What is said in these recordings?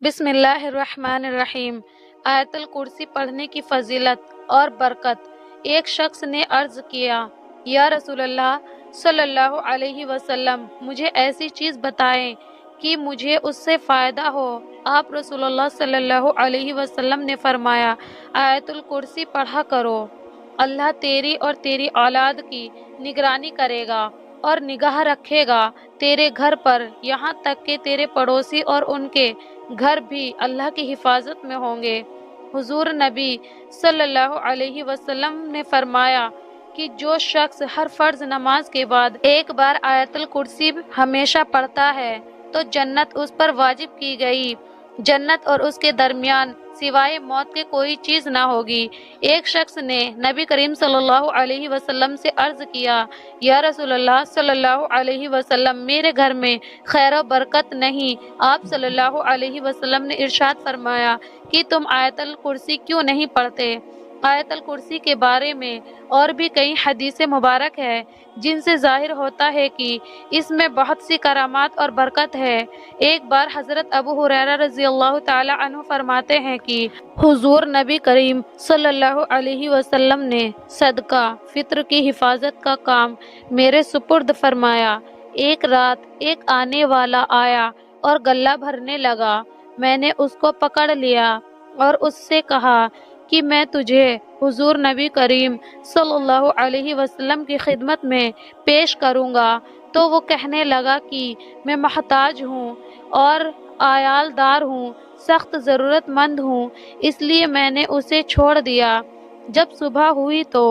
بسم اللہ الرحمن الرحیم۔ آیت الکرسی پڑھنے کی فضیلت اور برکت۔ ایک شخص نے عرض کیا، یا رسول اللہ صلی اللہ علیہ وسلم، مجھے ایسی چیز بتائیں کہ مجھے اس سے فائدہ ہو۔ آپ رسول اللہ صلی اللہ علیہ وسلم نے فرمایا، آیت الکرسی پڑھا کرو، اللہ تیری اور تیری اولاد کی نگرانی کرے گا اور نگاہ رکھے گا تیرے گھر پر، یہاں تک کہ تیرے پڑوسی اور ان کے گھر بھی اللہ کی حفاظت میں ہوں گے۔ حضور نبی صلی اللہ علیہ وسلم نے فرمایا کہ جو شخص ہر فرض نماز کے بعد ایک بار آیت الکرسی ہمیشہ پڑھتا ہے تو جنت اس پر واجب کی گئی، جنت اور اس کے درمیان سوائے موت کے کوئی چیز نہ ہوگی۔ ایک شخص نے نبی کریم صلی اللہ علیہ وسلم سے عرض کیا، یا رسول اللہ صلی اللہ علیہ وسلم، میرے گھر میں خیر و برکت نہیں۔ آپ صلی اللہ علیہ وسلم نے ارشاد فرمایا کہ تم آیت الکرسی کیوں نہیں پڑھتے؟ آیت الکرسی کے بارے میں اور بھی کئی حدیث مبارک ہے جن سے ظاہر ہوتا ہے کہ اس میں بہت سی کرامات اور برکت ہے۔ ایک بار حضرت ابو ہریرہ رضی اللہ تعالی عنہ فرماتے ہیں کہ حضور نبی کریم صلی اللہ علیہ وسلم نے صدقہ فطر کی حفاظت کا کام میرے سپرد فرمایا۔ ایک رات ایک آنے والا آیا اور غلہ بھرنے لگا۔ میں نے اس کو پکڑ لیا اور اس سے کہا کہ میں تجھے حضور نبی کریم صلی اللہ علیہ وسلم کی خدمت میں پیش کروں گا۔ تو وہ کہنے لگا کہ میں محتاج ہوں اور عیال دار ہوں، سخت ضرورت مند ہوں، اس لیے میں نے اسے چھوڑ دیا۔ جب صبح ہوئی تو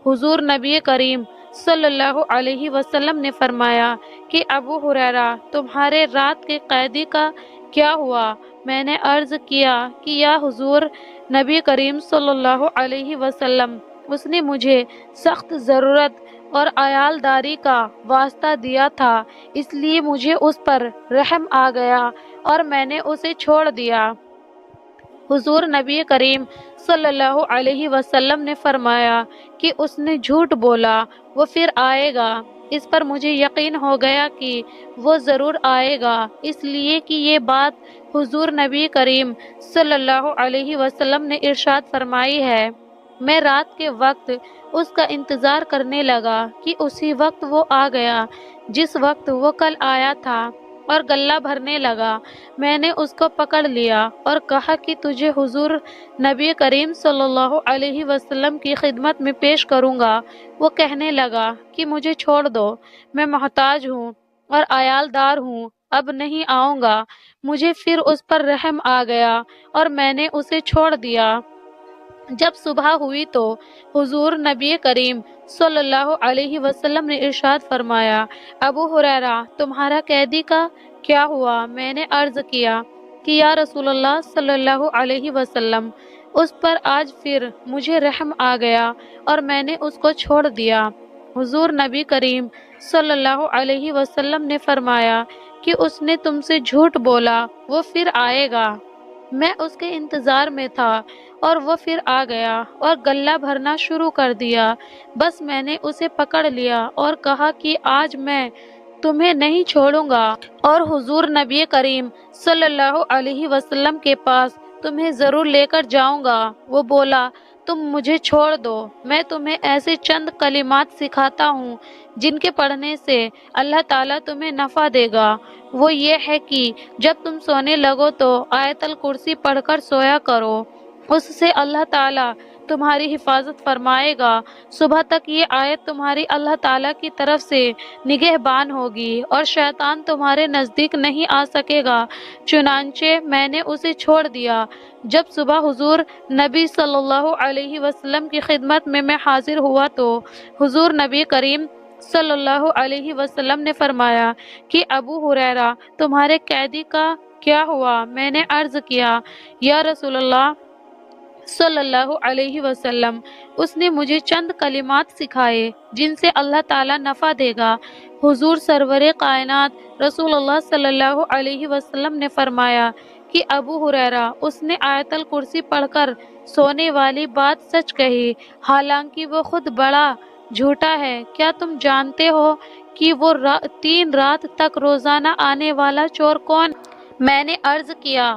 حضور نبی کریم صلی اللہ علیہ وسلم نے فرمایا کہ ابو ہریرہ، تمہارے رات کے قیدی کا کیا ہوا؟ میں نے عرض کیا کہ یا حضور نبی کریم صلی اللہ علیہ وسلم، اس نے مجھے سخت ضرورت اور عیال داری کا واسطہ دیا تھا، اس لیے مجھے اس پر رحم آ گیا اور میں نے اسے چھوڑ دیا۔ حضور نبی کریم صلی اللہ علیہ وسلم نے فرمایا کہ اس نے جھوٹ بولا، وہ پھر آئے گا۔ اس پر مجھے یقین ہو گیا کہ وہ ضرور آئے گا، اس لیے کہ یہ بات حضور نبی کریم صلی اللہ علیہ وسلم نے ارشاد فرمائی ہے۔ میں رات کے وقت اس کا انتظار کرنے لگا کہ اسی وقت وہ آ گیا جس وقت وہ کل آیا تھا، اور غلہ بھرنے لگا۔ میں نے اس کو پکڑ لیا اور کہا کہ تجھے حضور نبی کریم صلی اللہ علیہ وسلم کی خدمت میں پیش کروں گا۔ وہ کہنے لگا کہ مجھے چھوڑ دو، میں محتاج ہوں اور عیال دار ہوں، اب نہیں آؤں گا۔ مجھے پھر اس پر رحم آ گیا اور میں نے اسے چھوڑ دیا۔ جب صبح ہوئی تو حضور نبی کریم صلی اللہ علیہ وسلم نے ارشاد فرمایا، ابو ہریرہ، تمہارا قیدی کا کیا ہوا؟ میں نے عرض کیا کہ یا رسول اللہ صلی اللہ علیہ وسلم، اس پر آج پھر مجھے رحم آ گیا اور میں نے اس کو چھوڑ دیا۔ حضور نبی کریم صلی اللہ علیہ وسلم نے فرمایا کہ اس نے تم سے جھوٹ بولا، وہ پھر آئے گا۔ میں اس کے انتظار میں تھا اور وہ پھر آ گیا اور غلہ بھرنا شروع کر دیا۔ بس میں نے اسے پکڑ لیا اور کہا کہ آج میں تمہیں نہیں چھوڑوں گا اور حضور نبی کریم صلی اللہ علیہ وسلم کے پاس تمہیں ضرور لے کر جاؤں گا۔ وہ بولا، تم مجھے چھوڑ دو، میں تمہیں ایسے چند کلمات سکھاتا ہوں جن کے پڑھنے سے اللہ تعالیٰ تمہیں نفع دے گا۔ وہ یہ ہے کہ جب تم سونے لگو تو آیت الکرسی پڑھ کر سویا کرو، اس سے اللہ تعالیٰ تمہاری حفاظت فرمائے گا۔ صبح تک یہ آیت تمہاری اللہ تعالیٰ کی طرف سے نگہبان ہوگی اور شیطان تمہارے نزدیک نہیں آ سکے گا۔ چنانچہ میں نے اسے چھوڑ دیا۔ جب صبح حضور نبی صلی اللہ علیہ وسلم کی خدمت میں حاضر ہوا تو حضور نبی کریم صلی اللہ علیہ وسلم نے فرمایا کہ ابو ہریرہ، تمہارے قیدی کا کیا ہوا؟ میں نے عرض کیا، یا رسول اللہ صلی اللہ علیہ وسلم، اس نے مجھے چند کلمات سکھائے جن سے اللہ تعالیٰ نفع دے گا۔ حضور سرور کائنات رسول اللہ صلی اللہ علیہ وسلم نے فرمایا کہ ابو ہریرہ، اس نے آیت الکرسی پڑھ کر سونے والی بات سچ کہی، حالانکہ وہ خود بڑا جھوٹا ہے۔ کیا تم جانتے ہو کہ وہ 3 رات تک روزانہ آنے والا چور کون؟ میں نے عرض کیا،